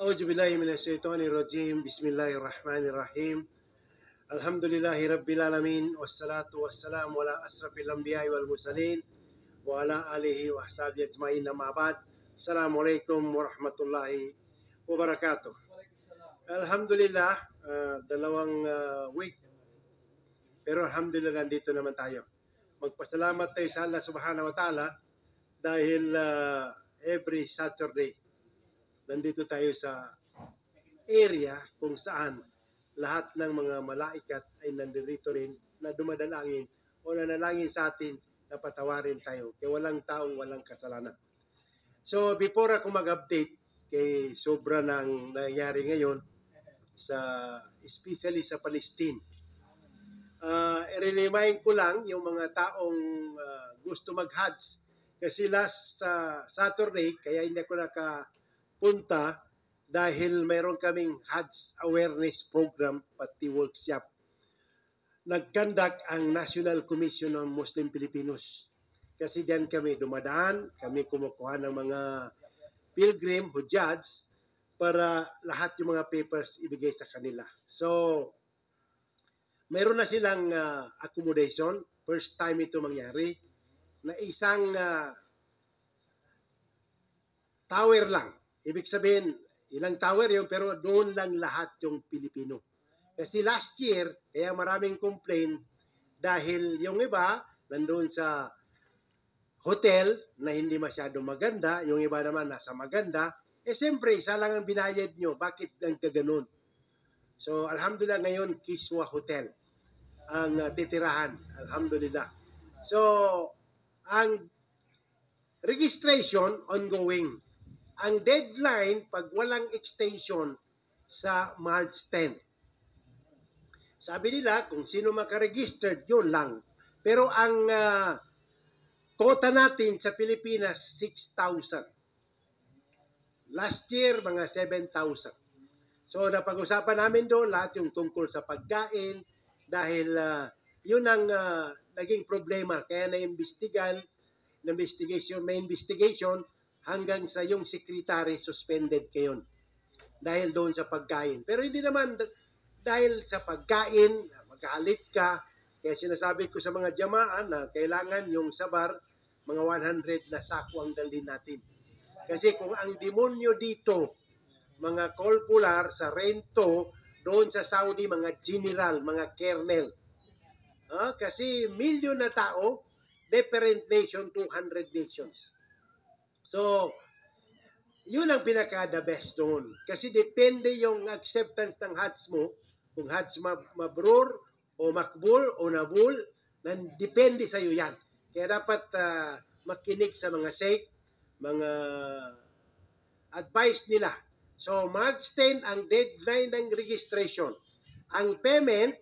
أعوذ بالله من الشيطان الرجيم بسم الله الرحمن الرحيم الحمد لله رب العالمين والصلاة والسلام على أشرف الأنبياء والمرسلين وعلى آله وأصحابه أجمعين أما بعد السلام عليكم ورحمة الله وبركاته. Alhamdulillah, dalawang week pero alhamdulillah nandito naman tayo. Magpasalamat tayo sa Allah subhanahu wa ta'ala dahil every Saturday nandito tayo sa area kung saan lahat ng mga malaikat ay nandito rin na dumadalangin o nanalangin sa atin na patawarin tayo. Kaya walang taong walang kasalanan. So before ako mag-update kay sobra ng nangyari ngayon especially sa Palestine, i-remind ko lang yung mga taong gusto mag-Hajj kasi last Saturday kaya hindi ako nakapunta dahil mayroon kaming Hajj awareness program pati workshop. Nag-conduct ang National Commission on Muslim Filipinos. Kasi diyan kami dumadaan, kami kumukuha ng mga pilgrim, hujjaj, para lahat yung mga papers ibigay sa kanila. So, mayroon na silang accommodation. First time ito mangyari na isang tower lang. Ibig sabihin, ilang tower yun, pero doon lang lahat yung Pilipino. Kasi last year, kaya maraming complaint dahil yung iba, nandun sa hotel na hindi masyadong maganda, yung iba naman nasa maganda, siyempre, isa lang ang binayad nyo. Bakit ang kaganon? So, alhamdulillah ngayon, Kiswa Hotel ang titirahan. Alhamdulillah. So, ang registration, ongoing. Ang deadline, pag walang extension, sa March 10. Sabi nila, kung sino makaregistered, yun lang. Pero ang quota natin sa Pilipinas, 6,000. Last year, mga 7,000. So, napag-usapan namin doon lahat yung tungkol sa pagkain dahil yun ang naging problema. Kaya may investigation hanggang sa yung secretary suspended kayon dahil doon sa pagkain. Pero hindi naman dahil sa pagkain, magkahalit ka. Kaya sinasabi ko sa mga jamaan na kailangan yung sabar, mga 100 na sako ang dalhin natin. Kasi kung ang demonyo dito, mga kolpular sa rento, doon sa Saudi, mga general, mga colonel. Kasi milyon na tao, different nation, 200 nations. So, yun ang pinaka-the best doon. Kasi depende yung acceptance ng Hajj mo, kung Hajj mabrur, o makbul, o nabul, depende sa iyo yan. Kaya dapat makinig sa mga sheikh, mga advice nila. So, March 10 ang deadline ng registration. Ang payment,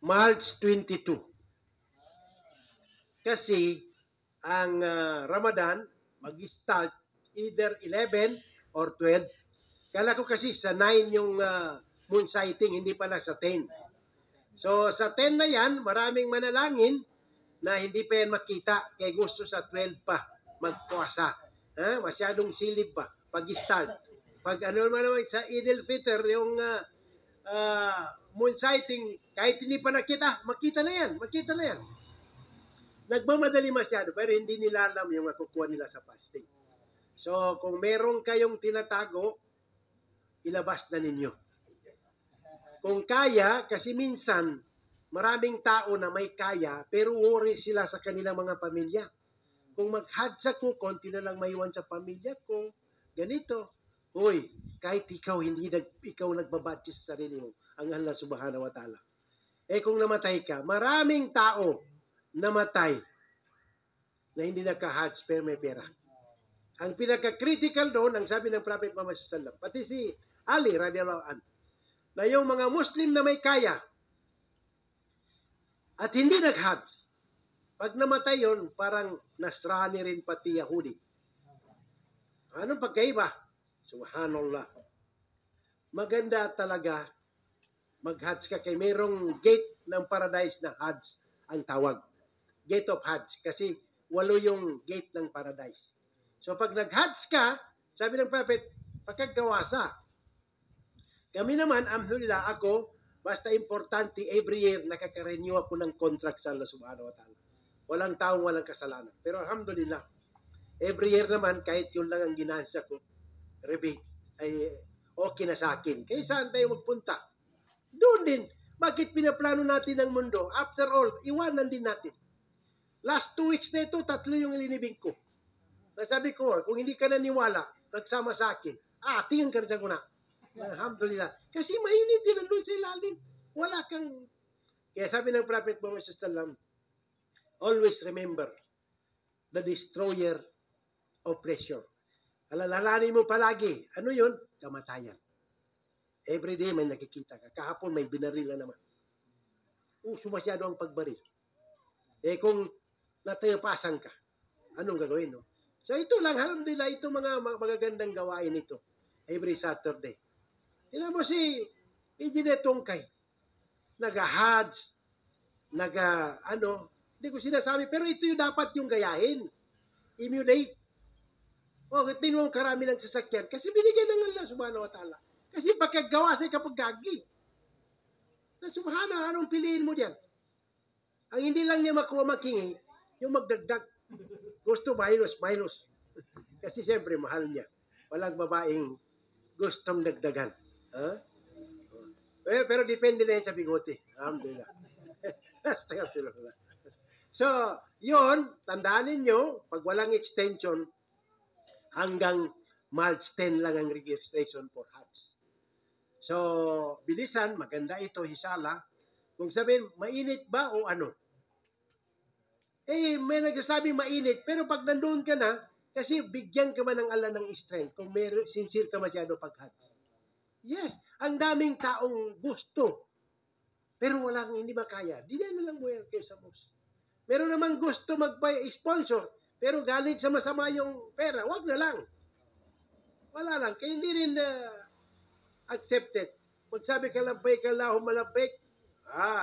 March 22. Kasi, ang Ramadan, mag-start either 11 or 12. Kala ko kasi sa 9 yung moon sighting, hindi pala sa 10. So, sa 10 na yan, maraming manalangin na hindi pa yan makita. Kaya gusto sa 12 pa magpuasa. Masyadong silid pa pag-start. Pag ano naman sa Eid al-Fitr, yung moon sighting, kahit hindi pa nakita, makita na yan. Nagmamadali masyado, pero hindi nila alam yung makukuha nila sa fasting. So, kung meron kayong tinatago, ilabas na ninyo. Kung kaya, kasi minsan, maraming tao na may kaya, pero worry sila sa kanilang mga pamilya. Kung mag-Hajj ako, konti na lang maiwan sa pamilya ko, ganito. Hoy, kahit ikaw nagbabudget sa sarili mo, ang Allah subhanahu wa ta'ala. Kung namatay ka, maraming tao namatay na hindi naka-Hajj pero may pera. Ang pinaka-critical doon, ang sabi ng Prophet Muhammad sallallahu alaihi wasallam, pati si Ali radhiyallahu anhu, na yung mga Muslim na may kaya at hindi nag-Hajj, pag namatay yon, parang Nasrani rin pati Yahudi. Anong pagkaiba? Subhanallah. Maganda talaga mag-Hajj ka kay mayroong gate ng paradise na Hajj ang tawag. Gate of Hajj. Kasi 8 yung gate ng paradise. So pag nag-Hajj ka, Sabi ng prophet, pagkagawasa. Kami naman, alhamdulillah, ako, basta importante, every year, nakaka-renew ako ng contract sa Allah subhanahu wa ta'ala. Walang taong walang kasalanan. Pero alhamdulillah, every year naman, kahit yun lang ang ginansya ko, rebate, ay okay na sa akin. Kaya saan tayo magpunta? Doon din. Bakit pinaplano natin ang mundo? After all, iwanan din natin. Last 2 weeks na ito, 3 yung ilinibig ko. Nasabi ko, kung hindi ka naniwala, nagsama sa akin, tingin ka rin ko na. Alhamdulillah. Kasi mainit din nandun sa ilalim. Wala kang... Kaya sabi ng Prophet Muhammad sallallahu always remember the destroyer of pleasure. Alalahanin mo palagi. Ano yun? Kamatayan. Every day may nakikita ka. Kahapon may binaril na naman. Sumasyado ang pagbaril. Kung natayapasan ka, anong gagawin, no? So ito lang, alhamdulillah, ito mga magagandang gawain ito. Every Saturday. Tignan mo si Engineer Tongkay. Nag-hajj, hindi ko sinasabi, pero ito yung dapat yung gayahin. Emulate. Tingnan mo karami ng sasakyan. Kasi binigyan ng Allah subhanahu wa ta'ala. Kasi pagkagawa sa kapag gagi. Na subhana, anong piliin mo diyan? Ang hindi lang niya makuha makingi, yung magdagdag. Gusto minus. Kasi siyempre mahal niya. Walang babaeng gustong dagdagan. Huh? Pero depende na yan sa bigote. Alhamdulillah. So, yun, tandaan ninyo, pag walang extension, hanggang March 10 lang ang registration for Hajj. So, bilisan, maganda ito, inshallah. Kung sabihin, mainit ba o ano? May nagsasabi mainit, pero pag nandoon ka na, kasi bigyan ka man ng Allah ng strength kung may sincere ka masyado pag-Hajj. Yes, ang daming taong gusto, pero hindi makaya. Di na lang mo yan kayo sa boss. Meron namang gusto mag-sponsor, pero galing sa masama yung pera, wag na lang. Wala lang, kaya hindi rin accepted. Magsabi ka labbaik Allahumma labbaik,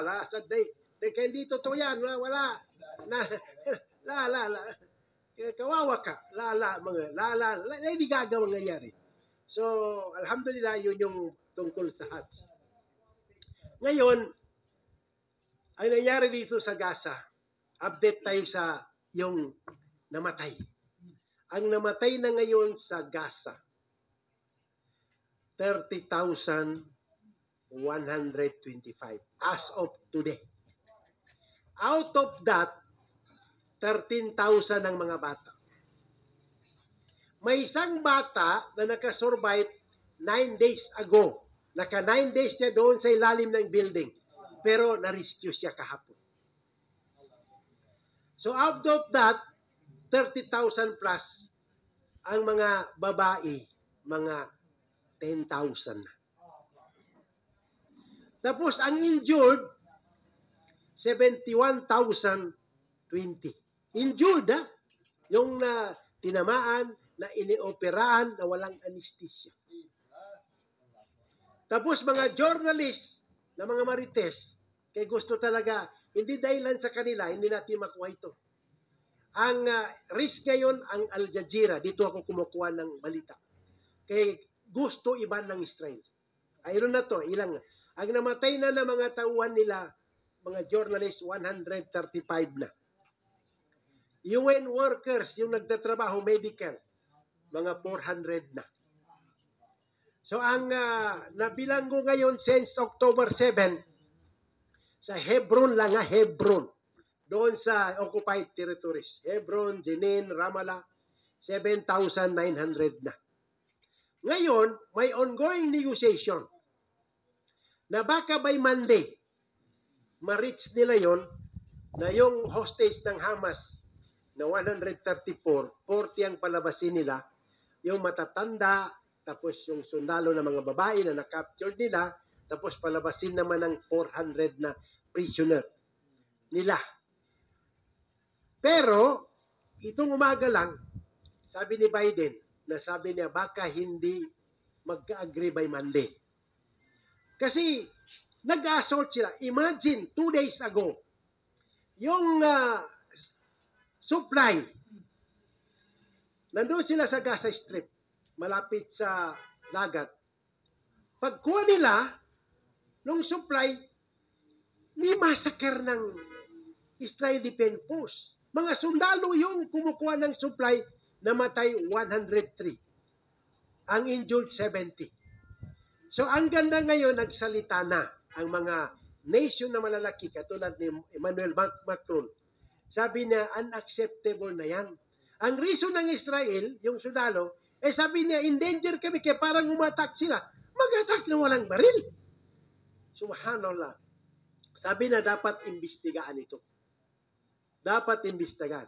last day. Kaya hindi totoo yan, wala. Kawawa ka. Hindi gagawang nangyari. So, alhamdulillah, yun yung tungkol sa Hajj. Ngayon, ang nangyari dito sa Gaza, update tayo sa yung namatay. Ang namatay na ngayon sa Gaza, 30,125 as of today. Out of that, 13,000 ang mga bata. May isang bata na nakasurvive 9 days ago. Naka 9 days niya doon sa ilalim ng building. Pero na-rescue siya kahapon. So out of that, 30,000 plus ang mga babae, mga 10,000 na. Tapos ang injured, 71,020. Injured, yung tinamaan, na inioperahan, na walang anesthesia. Tapos mga journalist, na mga marites, kaya gusto talaga, hindi dahilan sa kanila, hindi natin makuha ito. Ang risk ngayon, ang Al Jazeera, dito ako kumukuha ng balita. Kaya gusto iban ng Israel. Ayun na to, ilang. Ang namatay na ng mga tauhan nila, mga journalist, 135 na. UN workers, yung nagtatrabaho, medical, mga 400 na. So ang nabilang ko ngayon since October 7, sa Hebron lang, Hebron, doon sa occupied territories, Hebron, Jenin, Ramallah, 7,900 na. Ngayon, may ongoing negotiation na baka by Monday, ma-reach nila yon na yung hostage ng Hamas na 134, 40 ang palabasin nila, yung matatanda, tapos yung sundalo ng mga babae na na-capture nila, tapos palabasin naman ng 400 na prisoner nila. Pero, itong umaga lang, sabi ni Biden, na sabi niya baka hindi magka-agree by Monday. Kasi, nag-assault sila. Imagine, 2 days ago, yung supply, nandun sila sa Gaza Strip, malapit sa dagat. Pagkuha nila nung supply, may massacre ng Israel Defense Force. Mga sundalo yung kumukuha ng supply, namatay 103. Ang injured 70. So ang ganda ngayon, nagsalita na ang mga nation na malalaki katulad ni Emmanuel Macron. Sabi niya, unacceptable na yan. Ang reason ng Israel, yung sundalo, sabi niya, in danger kami kaya parang umatak sila. Mag-attack na walang baril. Subhanallah. Sabi na dapat imbestigaan ito. Dapat imbestigaan.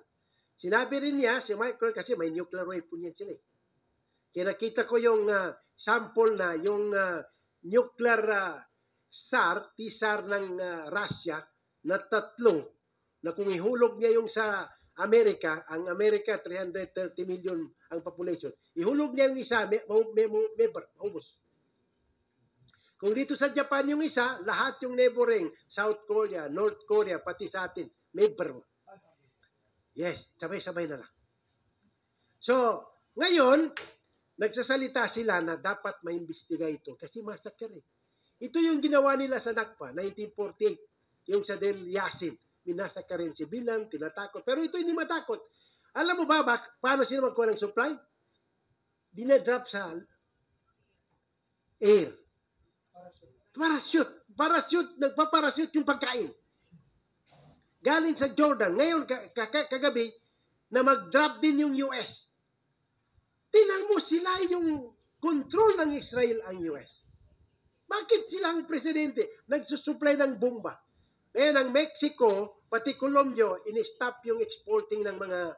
Sinabi rin niya, si Michael, kasi may nuclear weapon yan sila. Kaya nakita ko yung sample na, yung nuclear TSAR ng Russia na 3, na kung ihulog niya yung sa Amerika, ang Amerika 330 million ang population. Ihulog niya yung isa, maubos. Kung dito sa Japan yung isa, lahat yung neighboring, South Korea, North Korea, pati sa atin, member. Yes, sabay-sabay na lang. So, ngayon, nagsasalita sila na dapat maimbestiga ito kasi massacre. Ito yung ginawa nila sa Nakba, 1948, yung sa Del Yassin. Minasakar rin si Bilan, tinatakot. Pero ito hindi matakot. Alam mo ba, paano sila magkuha ng supply? Dinadrop sa air. Parachute. Nagpa-parachute yung pagkain. Galing sa Jordan. Ngayon, kagabi, na mag-drop din yung US. Tingnan mo sila yung control ng Israel ang US. Bakit sila ang presidente? Nagsusupply ng bomba. Ngayon, ang Mexico, pati Colombia, in-stop yung exporting ng mga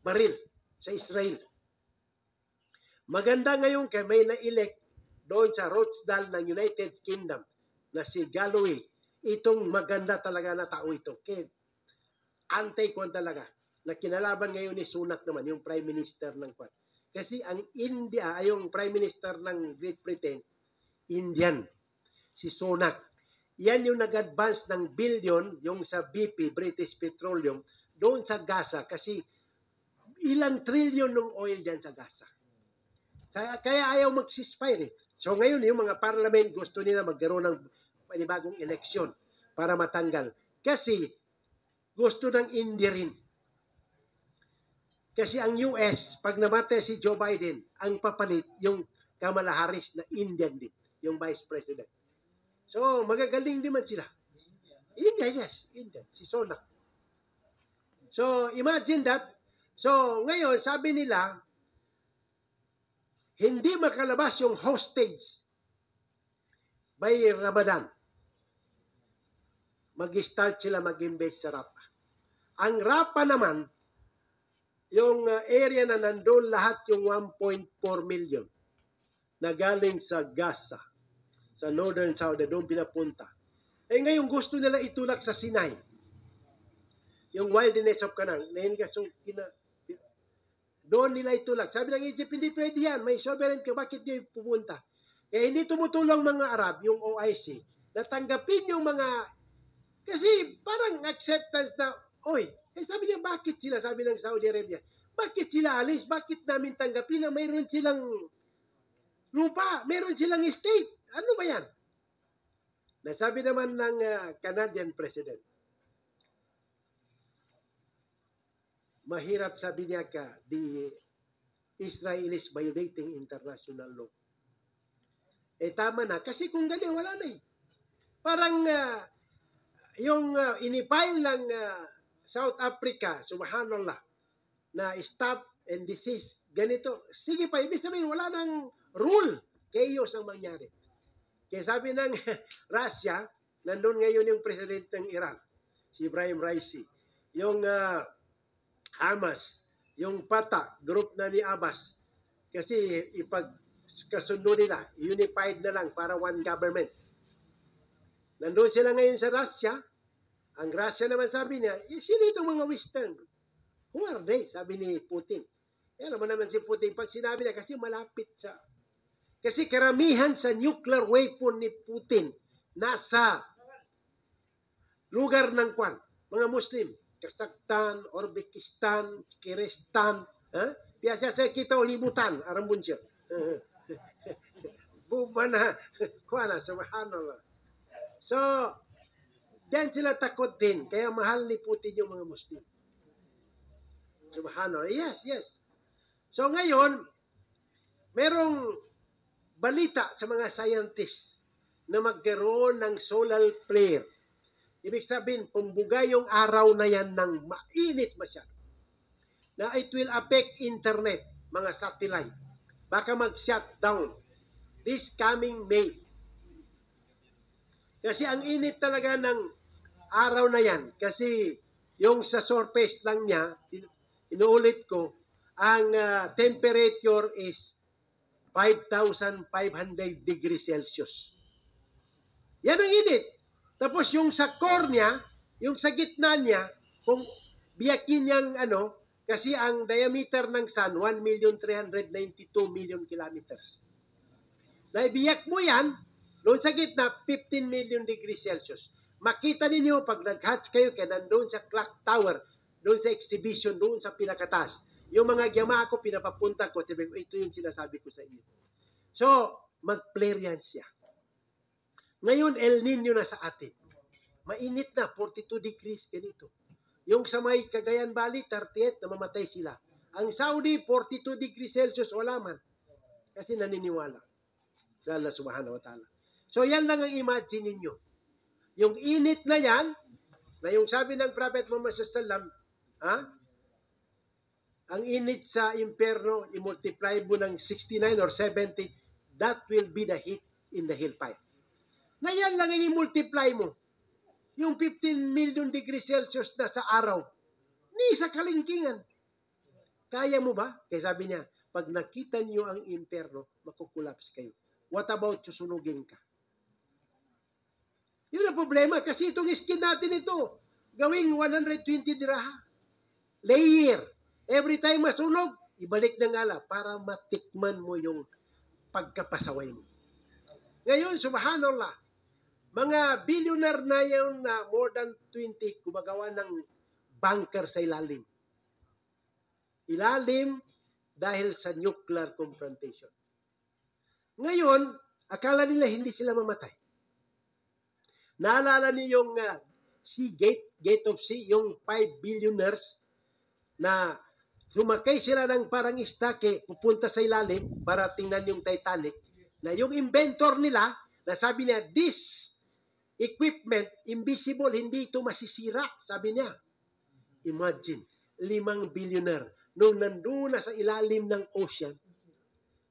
baril sa Israel. Maganda ngayon kaya may na-elect doon sa Rochdale ng United Kingdom na si Galloway. Itong maganda talaga na tao ito. Kaya anti-kwan talaga. Na kinalaban ngayon ni Sunak naman, yung Prime Minister ng kwan. Kasi ang India, yung Prime Minister ng Great Britain, Indian. Si Sunak. Yan yung nag-advance ng billion, yung sa BP, British Petroleum, doon sa Gaza. Kasi ilang trillion ng oil dyan sa Gaza. Kaya ayaw mag-ceasefire. So ngayon, yung mga parliament gusto nila magkaroon ng panibagong eleksyon para matanggal. Kasi gusto ng India rin. Kasi ang US, pag namatay si Joe Biden, ang papalit yung Kamala Harris na Indian din, yung Vice President. So, magagaling din man sila. India, yes. India. Si Sunak. So, imagine that. So, ngayon, sabi nila, hindi makalabas yung hostage by Ramadan. Mag-start sila mag-invest sa Rafah. Ang Rafah naman, yung area na nandun lahat yung 1.4 million na galing sa Gaza, sa Northern Saudi, doon pinapunta. Ngayon gusto nila itulak sa Sinai. Yung wilderness of Canaan. Doon nila itulak. Sabi ng Egypt, hindi pwede yan. May sovereign ka, bakit nyo pupunta? Kaya hindi tumutulong mga Arab, yung OIC, natanggapin yung mga, kasi parang acceptance na, sabi niya, bakit sila, sabi ng Saudi Arabia, bakit sila alis? Bakit namin tanggapin na mayroon silang lupa, mayroon silang estate? Ano ba yan? Nasabi naman ng Canadian President, mahirap sabi niya the Israelis violating international law. Tama na. Kasi kung ganyan, wala na eh. Parang yung inipile ng South Africa, subhanallah, na stop and desist, ganito. Sige pa, ibig sabihin, wala nang rule. Chaos ang mangyari. Kaya sabi ng Russia, nandun ngayon yung president ng Iran, si Ibrahim Raisi. Yung Hamas, yung Fatah, group na ni Abbas. Kasi ipagkasundo nila, unified na lang para one government. Nandun sila ngayon sa Russia. Ang Russia naman sabi niya, sino itong mga Western? Who are they? Sabi ni Putin. Yan naman si Putin. Pag sinabi niya, kasi malapit sa... Kasi karamihan sa nuclear weapon ni Putin nasa lugar ng kwan, mga Muslim. Kazakhstan, Uzbekistan, Kyrgyzstan, Biasa sa kita libutan, arambun siya. Buban na, kuha na, subhanallah. So, diyan sila takot din. Kaya mahal ni Putin yung mga Muslim. Subhanallah. Yes, yes. So ngayon, merong balita sa mga scientists na magkaroon ng solar flare. Ibig sabihin, pumbuga yung araw na yan ng mainit masyado. Na it will affect internet, mga satellite. Baka mag-shut down this coming May. Kasi ang init talaga ng araw na yan. Kasi yung sa surface lang niya, inuulit ko, ang temperature is 5,500 degrees Celsius. Yan ang init. Tapos yung sa core niya, yung sa gitna niya, kung biyakin niyang kasi ang diameter ng sun, 1,392,000,000 kilometers. Naibiyak mo yan, doon sa gitna, 15 million degrees Celsius. Makita ninyo, pag nag-hatch kayo, kaya nandun sa clock tower, doon sa exhibition, doon sa pinakatas. Yung mga gyama ko, pinapapunta ko, ito yung sinasabi ko sa inyo. So, mag-flare yan siya. Ngayon, El Nino na sa atin. Mainit na, 42 degrees, ganito. Yung sa may Cagayan Valley, 38, namamatay sila. Ang Saudi, 42 degrees Celsius, wala man. Kasi naniniwala sa Allah subhanahu wa ta'ala. So, yan lang ang imagine ninyo. Yung init na yan, na yung sabi ng Prophet Muhammad sallallahu ang init sa impyerno, i-multiply mo ng 69 or 70, that will be the heat in the hellfire. Na yan lang ang i-multiply mo. Yung 15 million degrees Celsius na sa araw, ni sa kalingkingan. Kaya mo ba? Kaya sabi niya, pag nakita niyo ang impyerno, makukulaps kayo. What about susunugin ka? Yun ang problema. Kasi itong skin natin ito, gawing 120 diraha. Layer. Every time masunog, ibalik na ngala para matikman mo yung pagkapasaway mo. Ngayon, subhanallah, mga billionaire na yun na more than 20 gumagawa ng bunker sa ilalim. Ilalim dahil sa nuclear confrontation. Ngayon, akala nila hindi sila mamatay. Naalala niyo yung Seagate, Gate of Sea, yung 5 billionaires na sumakay sila ng parang istake, pupunta sa ilalim para tingnan yung Titanic, na yung inventor nila, na sabi niya, this equipment, invisible, hindi ito masisira, sabi niya. Imagine, 5 billionaire, nung nandun na sa ilalim ng ocean,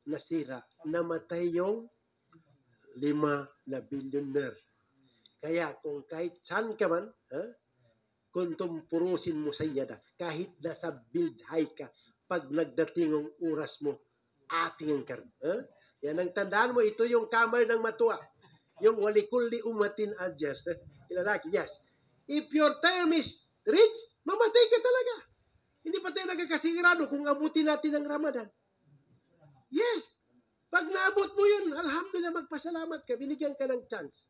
nasira, namatay yung 5 na billionaire. Kaya kung kahit saan ka man, kung tumpurusin mo sa iyada, kahit nasa build high ka, pag nagdating ang oras mo, ating ka. Yan ang tandaan mo, ito yung kamay ng matuwa. Yung walikulli umatin adjust. Ilalaki, yes. If your time is rich, mamatay ka talaga. Hindi pa tayo nagkakasigurado kung abutin natin ang Ramadan. Yes. Pag naabot mo yun, alhamdulillah, magpasalamat ka, binigyan ka ng chance.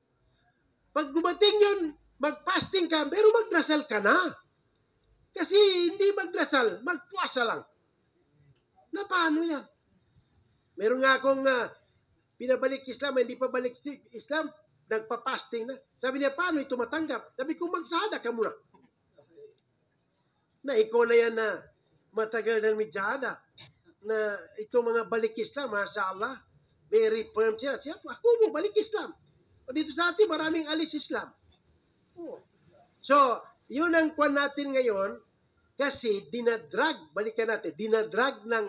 Pag gumating yun, mag-fasting ka, pero magdasal ka na. Kasi hindi magdasal, magpuasa lang. Na paano yan? Meron nga akong pinabalik Islam, hindi pa balik Islam, nagpa-fasting na. Sabi niya, paano ito matanggap? Sabi ko, magsada ka muna. Na ikaw na yan na matagal ng midyada. Na itong mga balik Islam, masya Allah, very firm sila. Siya, ako mo, balik Islam. O dito sa atin, maraming alis Islam. So, yun ang kwan natin ngayon, kasi dinadrag, balikan natin, dinadrag ng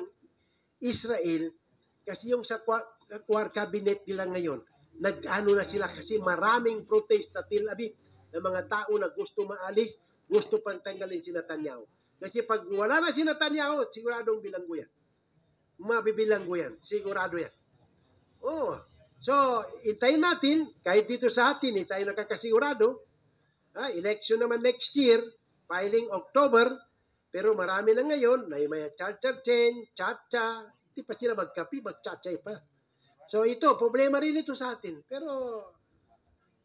Israel, kasi yung sa Quad Cabinet nila ngayon, nag-ano na sila kasi maraming protest sa Tel Aviv ng mga tao na gusto maalis, gusto pang tanggalin si Netanyahu. Kasi pag wala na si Netanyahu, siguradong bilanggo yan. Mabibilanggo yan. Sigurado yan. Oh. So, itayin natin, kahit dito sa atin, tayo nakakasigurado, election naman next year, filing October, pero marami na ngayon, na may charter chain, chacha, hindi pa sila magkapi, magchachay pa. So ito, problema rin ito sa atin. Pero,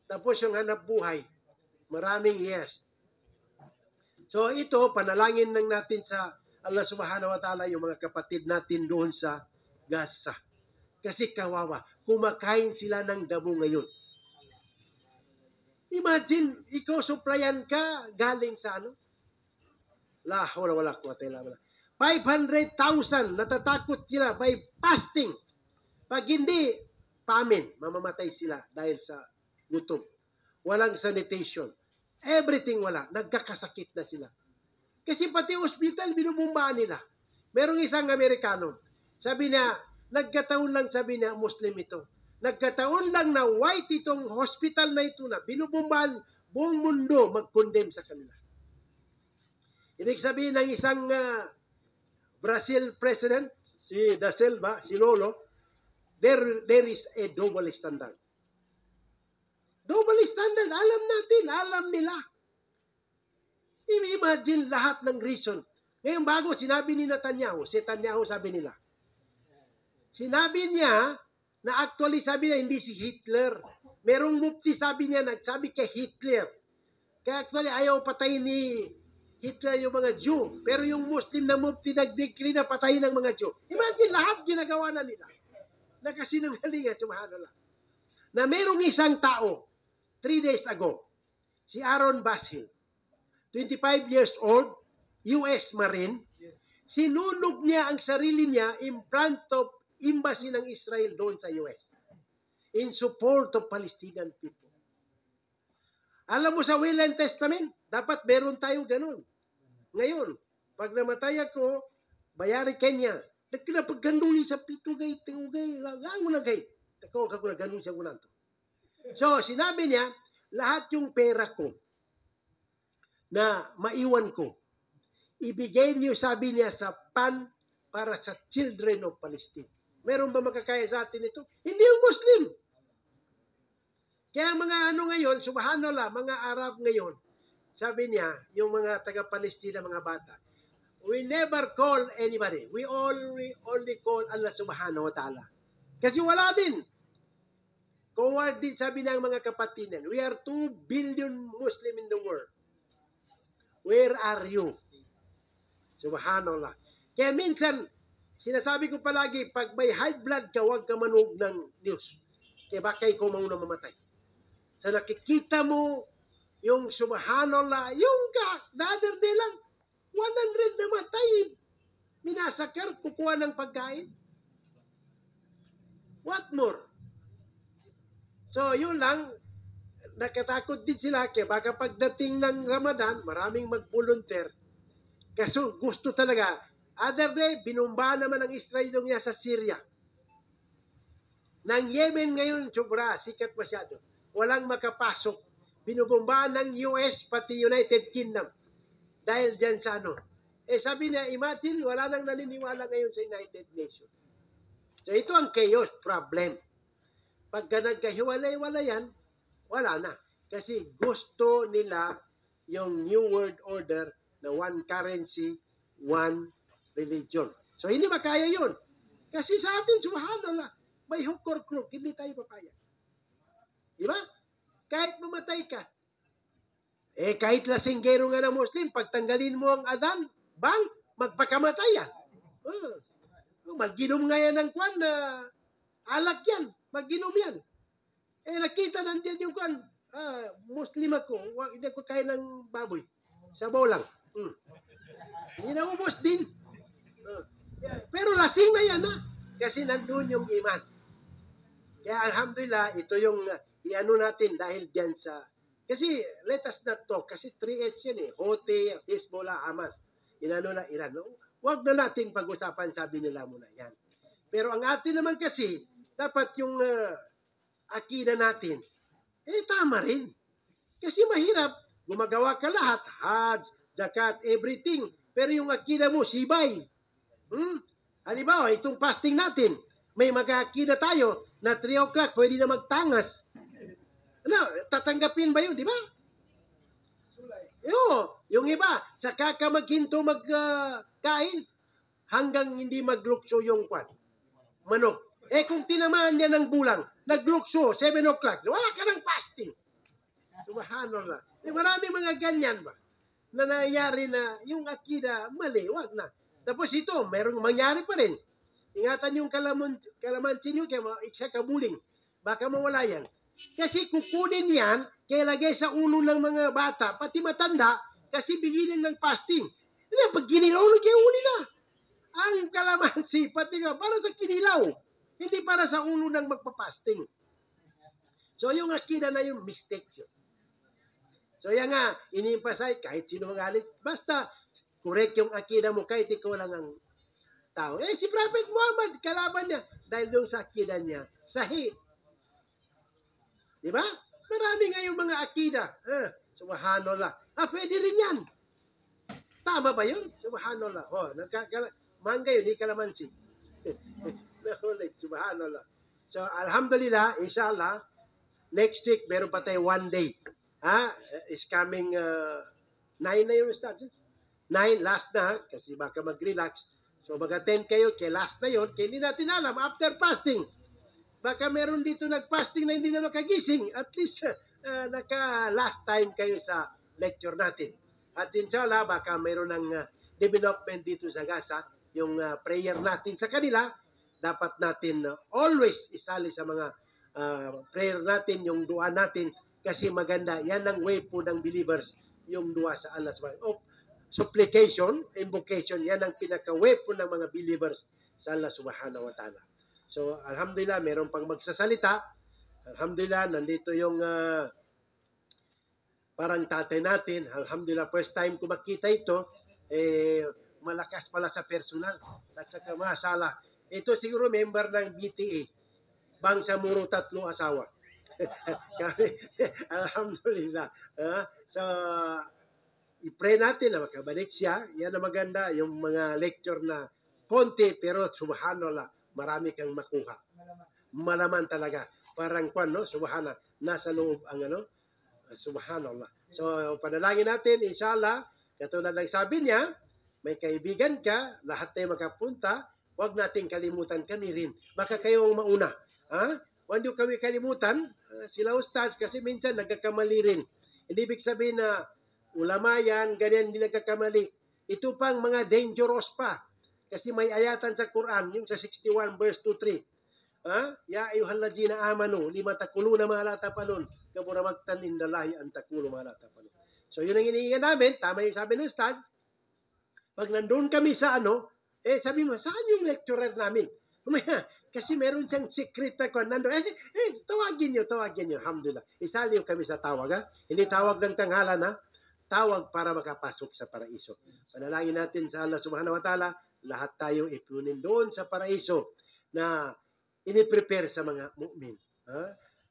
tapos yung hanap buhay, maraming yes. So ito, panalangin lang natin sa Allah subhanahu wa ta'ala yung mga kapatid natin doon sa Gaza. Kasi kawawa, kumakain sila ng damo ngayon. Imagine, ikaw supplyan ka galing sa ano? La hawla wala quwwata illa billah. 500,000 natatakot sila by fasting. Pag hindi, famine, mamamatay sila dahil sa gutom. Walang sanitation. Everything wala. Nagkakasakit na sila. Kasi pati hospital, binubumbaan nila. Merong isang Amerikano. Sabi niya, nagkataon lang, sabi niya, Muslim ito. Nagkataon lang na white itong hospital na ito na binubumbaan buong mundo mag-condemn sa kanila. Ibig sabihin ng isang Brazil president, si Da Silva, si Lolo, there is a double standard. Double standard, alam natin, alam nila. Imagine lahat ng reason. Ngayon bago sinabi ni Netanyahu, si Netanyahu sabi nila, sinabi niya na actually sabi niya hindi si Hitler. Merong mufti sabi niya, nagsabi kay Hitler. Kaya actually ayaw patayin ni Hitler yung mga Jew. Pero yung Muslim na mufti nag-decree na patayin ng mga Jew. Imagine lahat ginagawa na nila. Nakasinungalingan, subhanallah. Na merong isang tao, 3 days ago, si Aaron Basil, 25 years old, US Marine, sinunog niya ang sarili niya in front of embassy ng Israel doon sa US in support of Palestinian people. Alam mo sa Will and Testament, dapat meron tayo ganun. Ngayon, pag namatay ako, bayari Kenya, nagkinapagganuli sa pitugay, tingugay, lagang mo na gay. Ako nagganuli siya gunan to. So, sinabi niya, lahat yung pera ko, na maiwan ko, ibigay niyo, sabi niya, sa PAN para sa children of Palestine. Meron ba makakaya sa atin ito? Hindi yung Muslim. Kaya mga ano ngayon, subhanallah, mga Arab ngayon, sabi niya, yung mga taga-Palestina, mga bata, we never call anybody. We only call Allah subhanahu wa ta'ala. Kasi wala din. Coward din, sabi ng mga kapatid niyan, we are 2 billion Muslim in the world. Where are you? Subhanallah. Kaya minsan, sinasabi ko palagi, pag may high blood ka, huwag ka manood ng news. Kaya baka ikaw mauna mamatay. Sa nakikita mo, yung subhanallah, yung the other day lang, 100 na matay. Minasakar, kukuha ng pagkain. What more? So, yun lang, nakatakot din sila kaya baka pagdating ng Ramadan, maraming mag-volunteer. Kasi gusto talaga. Other day, binumba naman ng Israel yung niya sa Syria. Nang Yemen ngayon, sobra, sikat masyado. Walang makapasok. Binubumba ng US, pati United Kingdom. Dahil dyan sa ano. Eh sabi niya, imagine, wala nang naniniwala ngayon sa United Nations. So ito ang chaos problem. Pagka nagkahiwalay-wala yan, wala na. Kasi gusto nila yung New World Order na one currency, one religion. So, hindi makaya yun. Kasi sa atin, subhanallah, may hook or crook, hindi tayo papayag. Diba? Kahit mamatay ka. Eh, kahit lasinggero nga na Muslim, pagtanggalin mo ang adan, bang, magpakamatay yan. Mag-ginom nga yan ng kwan na alak yan. Mag-ginom yan. Eh, nakita nandiyan yung kwan, Muslim ako, hindi ako kaya ng baboy. Sabaw lang. Hindi na ubos din. Pero lasing na yan, ha? Kasi nandun yung iman. Kaya alhamdulillah, ito yung iano natin dahil dyan sa... Kasi let us not talk. Kasi 3H yan eh. Houthi, Hezbollah, Hamas. Inano na Iran. Huwag na natin pag-usapan, sabi nila muna yan. Pero ang atin naman kasi, dapat yung akida natin, eh tama rin. Kasi mahirap, gumagawa ka lahat, Hajj, Zakat, everything. Pero yung akida mo, sibay. Halimbawa, itong fasting natin, may mag-akida tayo na 3 o'clock, pwede na magtangas. Ano, tatanggapin ba yun, di ba? Yung iba, saka ka maghinto magkain hanggang hindi maglukso yung kwan. Manok. Eh kung tinamaan niya ng bulang, naglukso, 7 o'clock, wala ka ng fasting. Subhanallah. Eh, marami mga ganyan ba? Na nangyayari na yung akida, mali, wag na. Tapos ito, merong mangyari pa rin. Ingatan yung kalamansi nyo, kaya isa kabuling. Baka mawala yan. Kasi kukunin yan, kaya lagay sa ulo ng mga bata, pati matanda, kasi biginin ng fasting. Hindi, pag ginilaw na, kaya uli na. Ang kalamansi, pati nga, para sa kinilaw. Hindi para sa ulo ng magpapasting. So yung akida na yung mistake yun. So yan nga, ini-emphasize, kahit sino magalit, basta correct yung akida mo, kahit ikaw lang ang tao. Si Prophet Muhammad, kalaban niya, dahil doon sa akida niya, sahi. Diba? Marami nga yung mga akida. Subhanallah. Pwede rin yan. Tama ba yun? Subhanallah. Mangga yun, di kalamansi. Subhanallah. So, alhamdulillah, inshallah, next week, meron pa tayo 1 day. Is coming 9 na yung start. 9, last na, kasi baka mag-relax. So, mag-attend kayo, kaya last na yun, kaya hindi natin alam, after fasting. Baka meron dito nag-fasting na hindi na makagising. At least, naka-last time kayo sa lecture natin. At inshallah, baka meron ng development dito sa Gaza, yung prayer natin sa kanila, dapat natin always isali sa mga prayer natin, yung dua natin, kasi maganda. Yan ang way po ng believers, yung dua sa Allah subhanahu. Supplication, invocation, yan ang pinaka-way po ng mga believers sa Allah subhanahu wa ta'ala. So, alhamdulillah, meron pang magsasalita. Alhamdulillah, nandito yung parang tatay natin. Alhamdulillah, first time ko makita ito, malakas pala sa personal. At saka masala. Ito siguro member ng BTA. Bangsamoro 3 asawa. Alhamdulillah. So, i-pray natin na makabalik siya. Yan ang maganda, yung mga lecture na konti, pero subhanallah, marami kang makuha. Malaman talaga. Parang no? Subhanallah. Nasa loob ang subhanallah. So, panalangin natin, inshallah, katulad ng sabi niya, may kaibigan ka, lahat tayo makapunta, huwag nating kalimutan kami rin. Baka kayo ang mauna. Huwag niyo kami kalimutan, sila ustads, kasi minsan nagkakamali rin. Hindi ibig sabihin na ulama yan, ganyan, hindi nagkakamali. Ito pang mga dangerous pa. Kasi may ayatan sa Quran, yung sa 61 verse 2-3. Ya ayyuhallazina amanu, lima takuluna ma la tafalun, kabura magtan indallahi an takulu ma la tafalun. So yun ang hinihingan namin, tama yung sabi ng ustad. Pag nandun kami sa sabi mo, saan yung lecturer namin? Kasi meron siyang secret na kung nandun. Tawagin nyo. Alhamdulillah. Isaliw kami sa tawag. Hindi tawag ng tanghalan, tawag para makapasok sa paraiso. Panalangin natin sa Allah subhanahu wa ta'ala, lahat tayo ipunin doon sa paraiso na ini-prepare sa mga mu'min.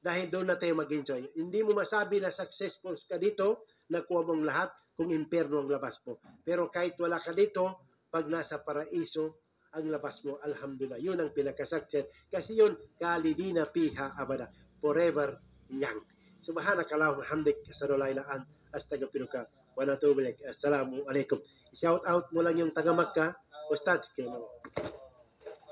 Dahil doon na tayo mag-enjoy. Hindi mo masabi na successful ka dito, nakuha mong lahat kung impyerno ang labas mo. Pero kahit wala ka dito, pag nasa paraiso, ang labas mo, alhamdulillah. Yun ang pinaka-success. Kasi yun, kalidina piha abada. Forever young. Subhanakallahumma hamdik, asyhadu an la ilaha illa anta, astaghfiruka wa atubu ilaik. Assalamu alaikum. Shout out mo lang yung taga Makkah, Ustads, kayo.